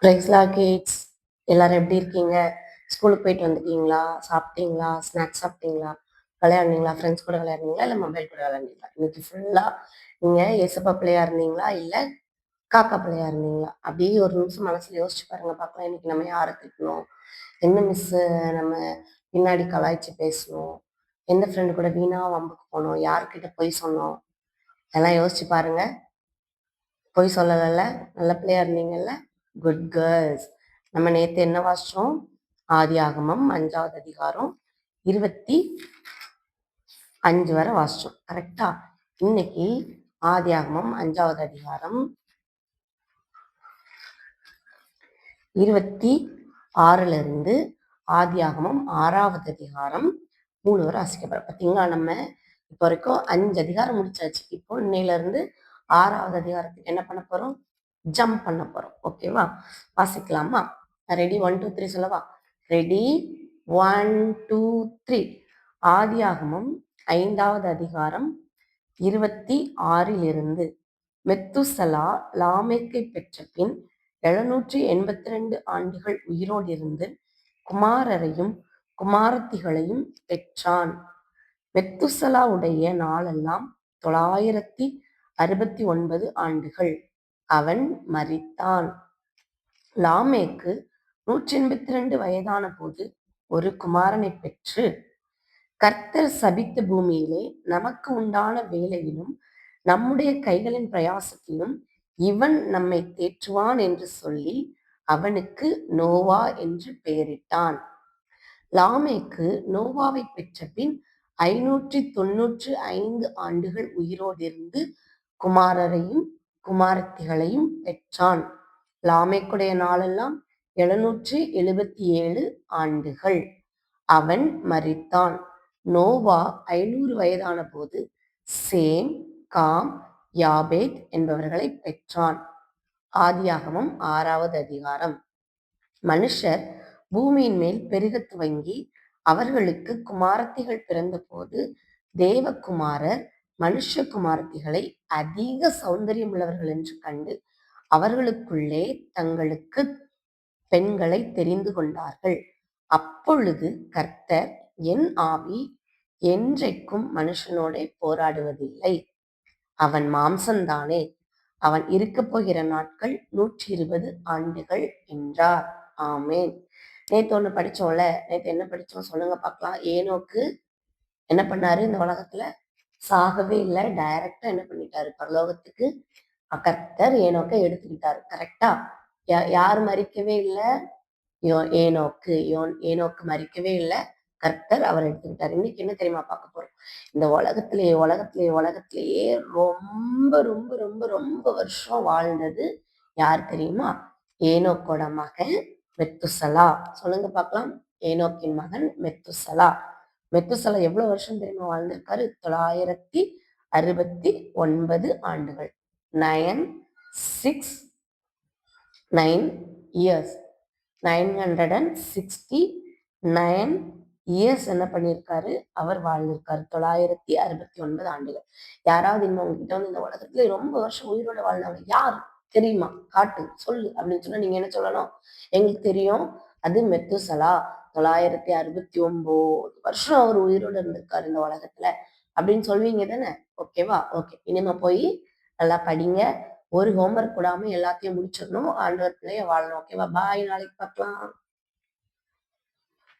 பிரைஸ்லா kids எல்லாரும் எப்படி இருக்கீங்க? ஸ்கூலுக்கு போயிட்டு வந்துட்டீங்களா? சாப்பிட்டீங்களா? ஸ்நாக்ஸ் சாப்பிட்டீங்களா? விளையாடுனீங்களா? ஃப்ரெண்ட்ஸ் கூட விளையாடுனீங்களா? இல்லை மொபைல் கூட விளையாடுனீங்களா? இன்னைக்கு ஃபுல்லாக நீங்கள் ஏசப்பா பிள்ளையா இருந்தீங்களா? இல்லை காக்கா பிள்ளையா இருந்தீங்களா? அப்படியே ஒரு நிமிஷம் மனசில் யோசிச்சு பாருங்க பார்க்கலாம். இன்னைக்கு நம்ம யாரை திட்டணும்? எந்த மிஸ்ஸு நம்ம பின்னாடி கலாய்ச்சி பேசணும்? எந்த ஃப்ரெண்டு கூட வீணா வம்புக்கு போனோம்? யார்கிட்ட பொய் சொன்னோம்? எல்லாம் யோசிச்சு பாருங்க. பொய் சொல்லலைல்ல? நல்ல பிள்ளையா இருந்தீங்கல்ல? Good girls. நம்ம நேற்று என்ன வாசிச்சோம்? ஆதியாகமம் 5வது அதிகாரம் 25 வரை வாசிச்சோம். கரெக்டா? இன்னைக்கு ஆதியாகமம் 5வது அதிகாரம் 26ல இருந்து ஆதியாகமம் 6வது அதிகாரம் 3 வரை வாசிக்கப்படும். பார்த்தீங்களா? நம்ம இப்போ வரைக்கும் 5 அதிகாரம் முடிச்சாச்சு. இப்போ இன்னையில இருந்து 6வது அதிகாரத்துக்கு என்ன பண்ண போறோம்? ஜம்ப் பண்ண போறோம். ஓகேவா? வாசிக்கலாமா? ரெடி? 1 2 3 சொல்லவா? ரெடி? 1 2 3. ஆதியாகமம் 5வது அதிகாரம் 26லிருந்து. மெத்துசலா லாமேக்கை பெற்ற பின் 782 ஆண்டுகள் உயிரோடு இருந்து குமாரரையும் குமாரத்திகளையும் பெற்றான். மெத்துசலாவுடைய நாளெல்லாம் 969 ஆண்டுகள். அவன் மரித்தான். லாமேக்கு 182 வயதான போது ஒரு குமாரனை பெற்று, கர்த்தர் சபித்த பூமியிலே நமக்கு உண்டான வேலையிலும் நம்முடைய கைகளின் பிரயாசத்திலும் இவன் நம்மை தேற்றுவான் என்று சொல்லி அவனுக்கு நோவா என்று பெயரிட்டான். லாமேக்கு நோவாவை பெற்ற பின் 595 ஆண்டுகள் உயிரோடு இருந்து குமாரரையும் குமாரத்திகளையும் பெற்றான். லாமேக்குடைய நாளெல்லாம் 777 ஆண்டுகள். அவன் மரித்தான். நோவா 500 வயதான போது சேம், காம், யாபேத் என்பவர்களை பெற்றான். ஆதியாகமம் 6வது அதிகாரம். மனுஷர் பூமியின் மேல் பெருக துவங்கி அவர்களுக்கு குமாரத்திகள் பிறந்தபோது தேவகுமாரர் மனுஷகுமாரத்திகளை அதிக சௌந்தரியம் உள்ளவர்கள் என்று கண்டு அவர்களுக்குள்ளே தங்களுக்கு பெண்களை தெரிந்து கொண்டார்கள். அப்பொழுது கர்த்தர், என் ஆவி என்றைக்கும் மனுஷனோட போராடுவதில்லை, அவன் மாம்சந்தானே, அவன் இருக்க போகிற நாட்கள் 120 ஆண்டுகள் என்றார். ஆமேன். நேத்து ஒண்ணு படிச்சோம்ல. நேத்து என்ன படிச்சோம் சொல்லுங்க பார்க்கலாம். ஏனோக்கு என்ன பண்ணாரு? இந்த உலகத்துல சாகவே இல்லை. டைரக்டா என்ன பண்ணிட்டாரு? பரலோகத்துக்கு கர்த்தர் ஏனோக்க எடுத்துக்கிட்டாரு. கரெக்டா? யார் மறிக்கவே இல்லை? ஏனோக்கு மறிக்கவே இல்லை. கர்த்தர் அவர் எடுத்துக்கிட்டாரு. இன்னைக்கு என்ன தெரியுமா பார்க்க போறோம்? இந்த உலகத்திலேயே ரொம்ப ரொம்ப ரொம்ப ரொம்ப வருஷம் வாழ்ந்தது யார் தெரியுமா? ஏனோக்கோட மகன் மெத்துசலா. சொல்லுங்க பார்க்கலாம். ஏனோக்கின் மகன் மெத்துசலா. மெத்துசலா எவ்வளவு வருஷம் தெரியுமா வாழ்ந்திருக்காரு? 969 ஆண்டுகள். 9 years. 969 இயர்ஸ் என்ன பண்ணியிருக்காரு? அவர் வாழ்ந்திருக்காரு. 969 ஆண்டுகள். யாராவது இன்னும் உங்ககிட்ட வந்து இந்த உலகத்துல ரொம்ப வருஷம் உயிரோட வாழ்ந்தவங்க யார் தெரியுமா? காட்டு, சொல்லு அப்படின்னு சொன்னா நீங்க என்ன சொல்லணும்? எங்களுக்கு தெரியும், அது மெத்துசலா. 969 வருஷம் அவர் உயிரோட இருந்திருக்காரு இந்த உலகத்துல அப்படின்னு சொல்வீங்க தானே? ஓகேவா? ஓகே. இனிமே போய் நல்லா படிங்க. ஒரு ஹோம்ஒர்க் கூடாம எல்லாத்தையும் முடிச்சிடணும். ஆண்டவர் பிள்ளைய வாழணும். ஓகேவா? பாய். நாளைக்கு பார்க்கலாம்.